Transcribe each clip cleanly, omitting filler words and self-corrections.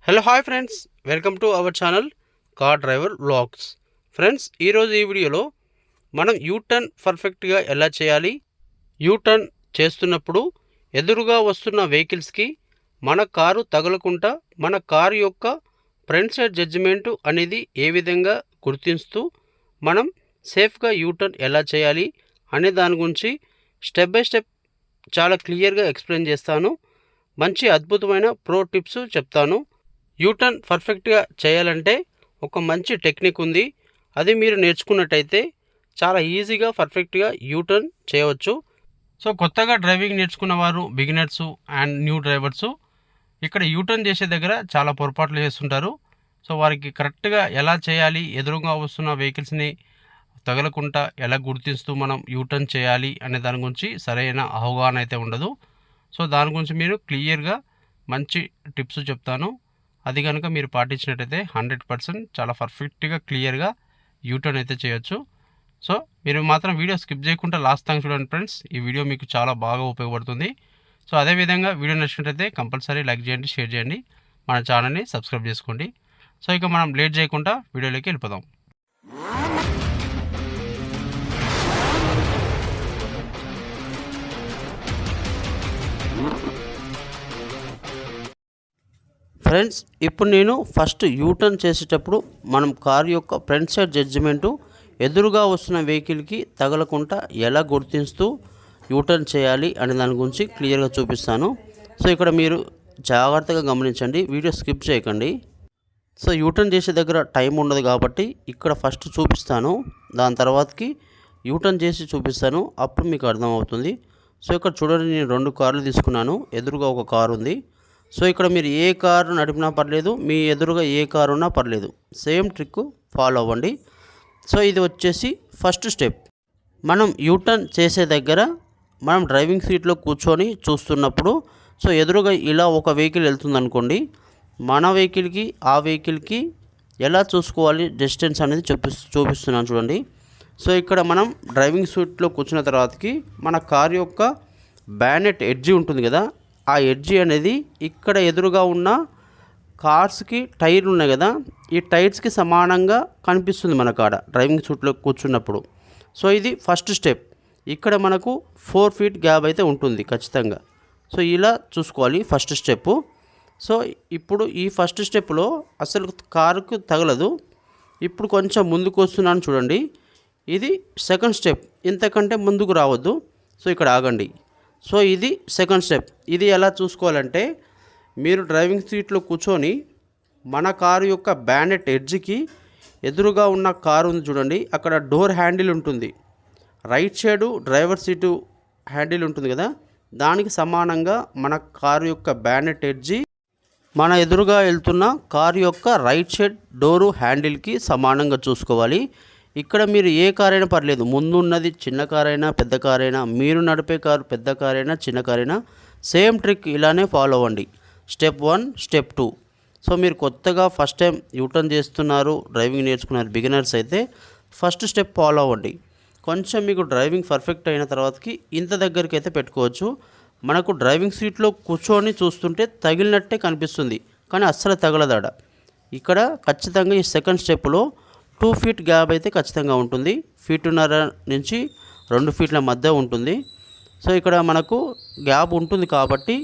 Hello hi friends, welcome to our channel car driver vlogs. Friends, ఈరోజు ఈ వీడియోలో మనం యూటర్న్ పర్ఫెక్ట్గా ఎలా చేయాలి, యూటర్న్ చేస్తున్నప్పుడు ఎదురుగా వస్తున్న వెహికల్స్కి మన కారు తగలకుండా మన కారు యొక్క ఫ్రంట్ సైడ్ జడ్జిమెంట్ అనేది ఏ విధంగా గుర్తిస్తూ మనం సేఫ్గా యూటర్న్ ఎలా చేయాలి అనే దాని గురించి స్టెప్ బై స్టెప్ చాలా క్లియర్గా ఎక్స్ప్లెయిన్ చేస్తాను. మంచి అద్భుతమైన ప్రో టిప్స్ చెప్తాను. యూటర్న్ పర్ఫెక్ట్గా చేయాలంటే ఒక మంచి టెక్నిక్ ఉంది. అది మీరు నేర్చుకున్నట్టయితే చాలా ఈజీగా పర్ఫెక్ట్గా యూటర్న్ చేయవచ్చు. సో కొత్తగా డ్రైవింగ్ నేర్చుకున్న వారు, బిగినర్సు అండ్ న్యూ డ్రైవర్సు ఇక్కడ యూటర్న్ చేసే దగ్గర చాలా పొరపాట్లు చేస్తుంటారు. సో వారికి కరెక్ట్గా ఎలా చేయాలి, ఎదురుగా వస్తున్న వెహికల్స్ని తగలకుండా ఎలా గుర్తిస్తూ మనం యూటర్న్ చేయాలి అనే దాని గురించి సరైన అవగాహన అయితే ఉండదు. సో దాని గురించి మీరు క్లియర్గా మంచి టిప్స్ చెప్తాను. అది కనుక మీరు పాటించినట్టయితే 100% చాలా పర్ఫెక్ట్గా క్లియర్గా యూటర్న్ అయితే చేయొచ్చు. సో మీరు మాత్రం వీడియో స్కిప్ చేయకుండా లాస్ట్ దాకా చూడండి ఫ్రెండ్స్. ఈ వీడియో మీకు చాలా బాగా ఉపయోగపడుతుంది. సో అదేవిధంగా వీడియో నచ్చినట్టయితే కంపల్సరీ లైక్ చేయండి, షేర్ చేయండి, మన ఛానల్ని సబ్స్క్రైబ్ చేసుకోండి. సో ఇక మనం లేట్ చేయకుండా వీడియోలోకి వెళ్ళిపోదాం. ఫ్రెండ్స్, ఇప్పుడు నేను ఫస్ట్ యూటర్న్ చేసేటప్పుడు మనం కారు యొక్క ఫ్రంట్ సైడ్ జడ్జిమెంటు ఎదురుగా వస్తున్న వెహికల్కి తగలకుండా ఎలా గుర్తిస్తూ యూటర్న్ చేయాలి అనే దాని గురించి క్లియర్గా చూపిస్తాను. సో ఇక్కడ మీరు జాగ్రత్తగా గమనించండి, వీడియో స్కిప్ చేయకండి. సో యూటర్న్ చేసే దగ్గర టైం ఉండదు కాబట్టి ఇక్కడ ఫస్ట్ చూపిస్తాను, దాని తర్వాతకి యూటర్న్ చేసి చూపిస్తాను, అప్పుడు మీకు అర్థమవుతుంది. సో ఇక్కడ చూడండి, నేను 2 కార్లు తీసుకున్నాను, ఎదురుగా ఒక కారు ఉంది. సో ఇక్కడ మీరు ఏ కారు నడిపినా పర్లేదు, మీ ఎదురుగా ఏ కారు ఉన్నా పర్లేదు, సేమ్ ట్రిక్ ఫాలో అవ్వండి. సో ఇది వచ్చేసి ఫస్ట్ స్టెప్. మనం యూటర్న్ చేసే దగ్గర మనం డ్రైవింగ్ సీట్లో కూర్చొని చూస్తున్నప్పుడు సో ఎదురుగా ఇలా ఒక వెహికల్ వెళ్తుంది అనుకోండి, మన వెహికల్కి ఆ వెహికల్కి ఎలా చూసుకోవాలి డిస్టెన్స్ అనేది చూపిస్తున్నాను చూడండి. సో ఇక్కడ మనం డ్రైవింగ్ సీట్లో కూర్చున్న తర్వాతకి మన కారు యొక్క బ్యానెట్ ఎడ్జి ఉంటుంది కదా, ఆ ఎడ్జి అనేది ఇక్కడ ఎదురుగా ఉన్న కార్స్కి టైర్లు ఉన్నాయి కదా, ఈ టైర్స్కి సమానంగా కనిపిస్తుంది మన కాడ డ్రైవింగ్ సీట్లో కూర్చున్నప్పుడు. సో ఇది ఫస్ట్ స్టెప్. ఇక్కడ మనకు 4 ఫీట్ గ్యాప్ అయితే ఉంటుంది ఖచ్చితంగా. సో ఇలా చూసుకోవాలి ఫస్ట్ స్టెప్. సో ఇప్పుడు ఈ ఫస్ట్ స్టెప్లో అసలు కారుకు తగలదు. ఇప్పుడు కొంచెం ముందుకు వస్తున్నాను చూడండి, ఇది సెకండ్ స్టెప్. ఇంతకంటే ముందుకు రావద్దు. సో ఇక్కడ ఆగండి. సో ఇది సెకండ్ స్టెప్. ఇది ఎలా చూసుకోవాలంటే, మీరు డ్రైవింగ్ సీట్లో కూర్చొని మన కారు యొక్క బ్యానెట్ ఎడ్జ్కి ఎదురుగా ఉన్న కారు ఉంది చూడండి, అక్కడ డోర్ హ్యాండిల్ ఉంటుంది, right side driver seat handle ఉంటుంది కదా, దానికి సమానంగా మన కారు యొక్క బ్యానెట్ ఎడ్జి మన ఎదురుగా వెళ్తున్న కారు యొక్క రైట్ సైడ్ డోరు హ్యాండిల్కి సమానంగా చూసుకోవాలి. ఇక్కడ మీరు ఏ కార్ అయినా పర్లేదు, ముందు ఉన్నది చిన్న కార్ అయినా పెద్ద కార్ అయినా, మీరు నడిపే కారు పెద్ద కార్ అయినా చిన్న కార్ అయినా, సేమ్ ట్రిక్ ఇలానే ఫాలో అవ్వండి. Step 1, step 2. సో మీరు కొత్తగా ఫస్ట్ టైం యూటర్న్ చేస్తున్నారు, డ్రైవింగ్ నేర్చుకున్నారు, బిగినర్స్ అయితే ఫస్ట్ స్టెప్ ఫాలో అవ్వండి. కొంచెం మీకు డ్రైవింగ్ పర్ఫెక్ట్ అయిన తర్వాతకి ఇంత దగ్గరికి అయితే పెట్టుకోవచ్చు. మనకు డ్రైవింగ్ సీట్లో కూర్చొని చూస్తుంటే తగిలినట్టే కనిపిస్తుంది, కానీ అస్సలు తగలదాడ. ఇక్కడ ఖచ్చితంగా ఈ సెకండ్ స్టెప్లో 2 ఫీట్ గ్యాప్ అయితే ఖచ్చితంగా ఉంటుంది. 1.5 నుంచి 2 ఫీట్ల మధ్య ఉంటుంది. సో ఇక్కడ మనకు గ్యాప్ ఉంటుంది కాబట్టి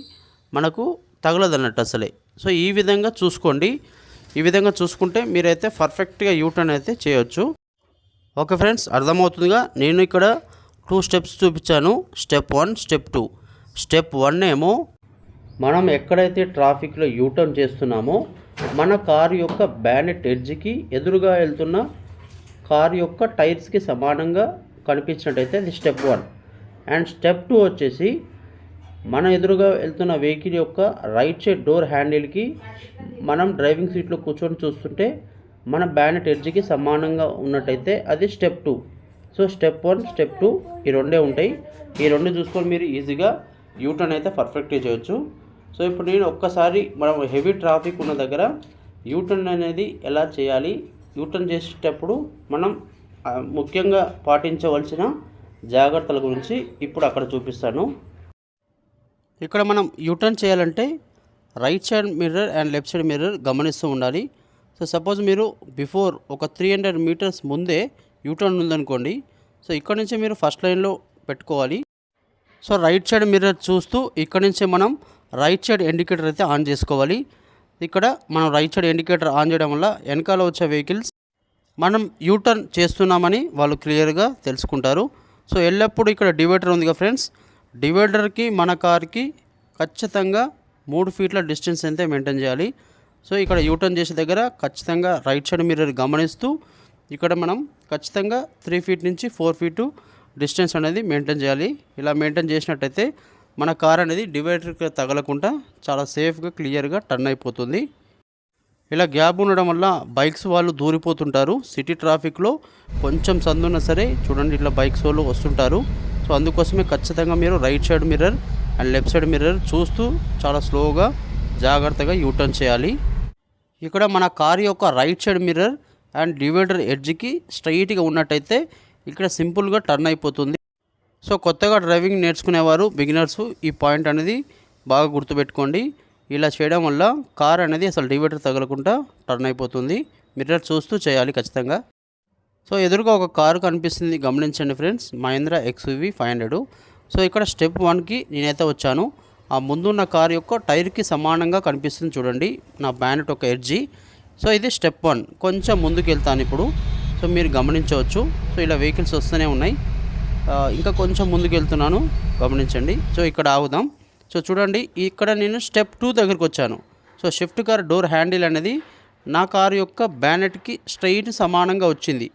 మనకు తగలదన్నట్టు అసలే. సో ఈ విధంగా చూసుకోండి. ఈ విధంగా చూసుకుంటే మీరైతే పర్ఫెక్ట్గా యూటర్న్ అయితే చేయొచ్చు. ఓకే ఫ్రెండ్స్, అర్థమవుతుందిగా. నేను ఇక్కడ 2 స్టెప్స్ చూపించాను, స్టెప్ 1, స్టెప్ 2. స్టెప్ 1 ఏమో మనం ఎక్కడైతే ట్రాఫిక్లో యూటర్న్ చేస్తున్నామో మన కారు యొక్క బ్యానెట్ ఎడ్జ్కి ఎదురుగా వెళ్తున్న కారు యొక్క టైర్స్కి సమానంగా కనిపించినట్టయితే అది స్టెప్ 1. అండ్ స్టెప్ 2 వచ్చేసి మన ఎదురుగా వెళ్తున్న వెహికల్ యొక్క రైట్ సైడ్ డోర్ హ్యాండిల్కి మనం డ్రైవింగ్ సీట్లో కూర్చొని చూస్తుంటే మన బ్యానెట్ ఎడ్జ్కి సమానంగా ఉన్నట్టయితే అది స్టెప్ 2. సో స్టెప్ 1, స్టెప్ 2 ఈ రెండే ఉంటాయి. ఈ రెండు చూసుకొని మీరు ఈజీగా యూటర్న్ అయితే పర్ఫెక్ట్గా చేయొచ్చు. సో ఇప్పుడు నేను ఒక్కసారి మనం హెవీ ట్రాఫిక్ ఉన్న దగ్గర యూటర్న్ అనేది ఎలా చేయాలి, యూటర్న్ చేసేటప్పుడు మనం ముఖ్యంగా పాటించవలసిన జాగ్రత్తల గురించి ఇప్పుడు అక్కడ చూపిస్తాను. ఇక్కడ మనం యూటర్న్ చేయాలంటే right side mirror and left side mirror గమనిస్తూ ఉండాలి. సో సపోజ్ మీరు బిఫోర్ ఒక 300 మీటర్స్ ముందే యూటర్న్ ఉందనుకోండి. సో ఇక్కడ నుంచి మీరు ఫస్ట్ లైన్లో పెట్టుకోవాలి. సో రైట్ సైడ్ మిర్రర్ చూస్తూ ఇక్కడ నుంచే మనం రైట్ సైడ్ ఇండికేటర్ అయితే ఆన్ చేసుకోవాలి. ఇక్కడ మనం రైట్ సైడ్ ఇండికేటర్ ఆన్ చేయడం వల్ల వెనకాల వచ్చే వెహికల్స్ మనం యూటర్న్ చేస్తున్నామని వాళ్ళు క్లియర్గా తెలుసుకుంటారు. సో ఎల్లప్పుడూ ఇక్కడ డివైడర్ ఉందిగా ఫ్రెండ్స్, డివైడర్కి మన కార్కి ఖచ్చితంగా 3 ఫీట్ల డిస్టెన్స్ అయితే మెయింటైన్ చేయాలి. సో ఇక్కడ యూటర్న్ చేసే దగ్గర ఖచ్చితంగా రైట్ సైడ్ మిర్రర్ గమనిస్తూ ఇక్కడ మనం ఖచ్చితంగా 3 ఫీట్ నుంచి 4 ఫీటు డిస్టెన్స్ అనేది మెయింటైన్ చేయాలి. ఇలా మెయింటైన్ చేసినట్టయితే మన కార్ అనేది డివైడర్కి తగలకుండా చాలా సేఫ్గా క్లియర్గా టర్న్ అయిపోతుంది. ఇలా గ్యాప్ ఉండడం వల్ల బైక్స్ వాళ్ళు దూరిపోతుంటారు. సిటీ ట్రాఫిక్లో కొంచెం సందున్నా సరే చూడండి ఇట్లా బైక్స్ వాళ్ళు వస్తుంటారు. సో అందుకోసమే ఖచ్చితంగా మీరు right side mirror and left side mirror చూస్తూ చాలా స్లోగా జాగ్రత్తగా యూటర్న్ చేయాలి. ఇక్కడ మన కార్ యొక్క right side mirror and divider ఎడ్జ్కి స్ట్రైట్గా ఉన్నట్టయితే ఇక్కడ సింపుల్గా టర్న్ అయిపోతుంది. సో కొత్తగా డ్రైవింగ్ నేర్చుకునేవారు బిగినర్స్ ఈ పాయింట్ అనేది బాగా గుర్తుపెట్టుకోండి. ఇలా చేయడం వల్ల కార్ అనేది అసలు డివైడర్ తగలకుండా టర్న్ అయిపోతుంది. మిర్రర్ చూస్తూ చేయాలి ఖచ్చితంగా. సో ఎదురుగా ఒక కారు కనిపిస్తుంది, గమనించండి ఫ్రెండ్స్, మహీంద్రా XUV 500. సో ఇక్కడ స్టెప్ 1కి నేనైతే వచ్చాను. ఆ ముందున్న కారు యొక్క టైర్కి సమానంగా కనిపిస్తుంది చూడండి నా బ్యానెట్ ఒక ఎడ్జి. సో ఇది స్టెప్ 1. కొంచెం ముందుకు వెళ్తాను ఇప్పుడు. సో మీరు గమనించవచ్చు. సో ఇలా వెహికల్స్ వస్తూనే ఉన్నాయి. ఇంకా కొంచెం ముందుకు వెళ్తున్నాను, గమనించండి. సో ఇక్కడ ఆగుదాం. సో చూడండి ఇక్కడ నేను స్టెప్ 2 దగ్గరికి వచ్చాను. So Swift car door handle అనేది నా కారు యొక్క బ్యానెట్కి స్ట్రైట్ సమానంగా వచ్చింది.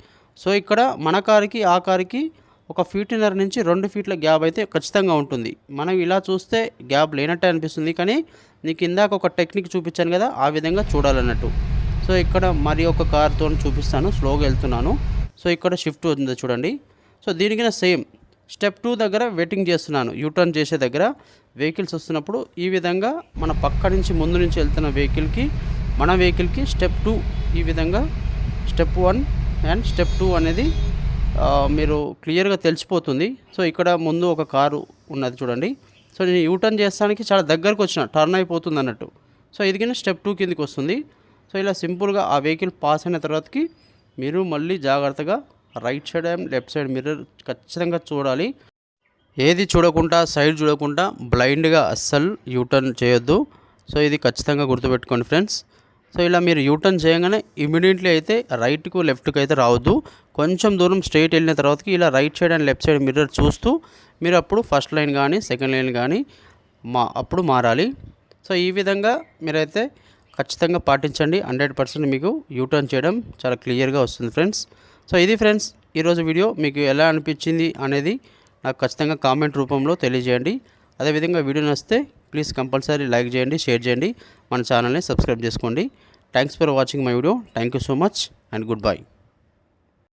సో ఇక్కడ మన కారుకి ఆ కారుకి 1.5 ఫీట్ నుంచి 2 ఫీట్ల గ్యాప్ అయితే ఖచ్చితంగా ఉంటుంది. మనం ఇలా చూస్తే గ్యాప్ లేనట్టే అనిపిస్తుంది, కానీ నీకు ఇందాక ఒక టెక్నిక్ చూపించాను కదా, ఆ విధంగా చూడాలన్నట్టు. సో ఇక్కడ మరి ఒక కార్తో చూపిస్తాను, స్లోగా వెళ్తున్నాను. సో ఇక్కడ షిఫ్ట్ ఉంది చూడండి. సో దీనికైనా సేమ్ స్టెప్ 2 దగ్గర వెయిటింగ్ చేస్తున్నాను. యూటర్న్ చేసే దగ్గర వెహికల్స్ వస్తున్నప్పుడు ఈ విధంగా మన పక్క నుంచి ముందు నుంచి వెళ్తున్న వెహికల్కి మన వెహికల్కి స్టెప్ 2 ఈ విధంగా స్టెప్ 1 అండ్ స్టెప్ 2 అనేది మీరు క్లియర్గా తెలిసిపోతుంది. సో ఇక్కడ ముందు ఒక కారు ఉన్నది చూడండి. సో నేను యూటర్న్ చేస్తానికి చాలా దగ్గరకు వచ్చిన టర్న్ అయిపోతుంది అన్నట్టు. సో ఇది కింద స్టెప్ 2 కిందకి వస్తుంది. సో ఇలా సింపుల్గా ఆ వెహికల్ పాస్ అయిన తర్వాతకి మీరు మళ్ళీ జాగ్రత్తగా right side and left side mirror ఖచ్చితంగా చూడాలి. ఏది చూడకుండా సైడ్ చూడకుండా బ్లైండ్గా అస్సలు యూటర్న్ చేయొద్దు. సో ఇది ఖచ్చితంగా గుర్తుపెట్టుకోండి ఫ్రెండ్స్. సో ఇలా మీరు యూటర్న్ చేయగానే ఇమీడియట్లీ అయితే రైట్కు లెఫ్ట్కి అయితే రావద్దు. కొంచెం దూరం స్ట్రైట్ వెళ్ళిన తర్వాతకి ఇలా right side and left side mirror చూస్తూ మీరు అప్పుడు ఫస్ట్ లైన్ కానీ సెకండ్ లైన్ కానీ అప్పుడు మారాలి. సో ఈ విధంగా మీరైతే ఖచ్చితంగా పాటించండి. 100% మీకు యూటర్న్ చేయడం చాలా క్లియర్గా వస్తుంది ఫ్రెండ్స్. సో ఇది ఫ్రెండ్స్ ఈరోజు వీడియో. మీకు ఎలా అనిపించింది అనేది నాకు ఖచ్చితంగా కామెంట్ రూపంలో తెలియజేయండి. అదేవిధంగా వీడియో నచ్చితే ప్లీజ్ కంపల్సరీ లైక్ చేయండి, షేర్ చేయండి, మన ఛానల్ని సబ్స్క్రైబ్ చేసుకోండి. Thanks for watching my video. Thank you so much and good bye.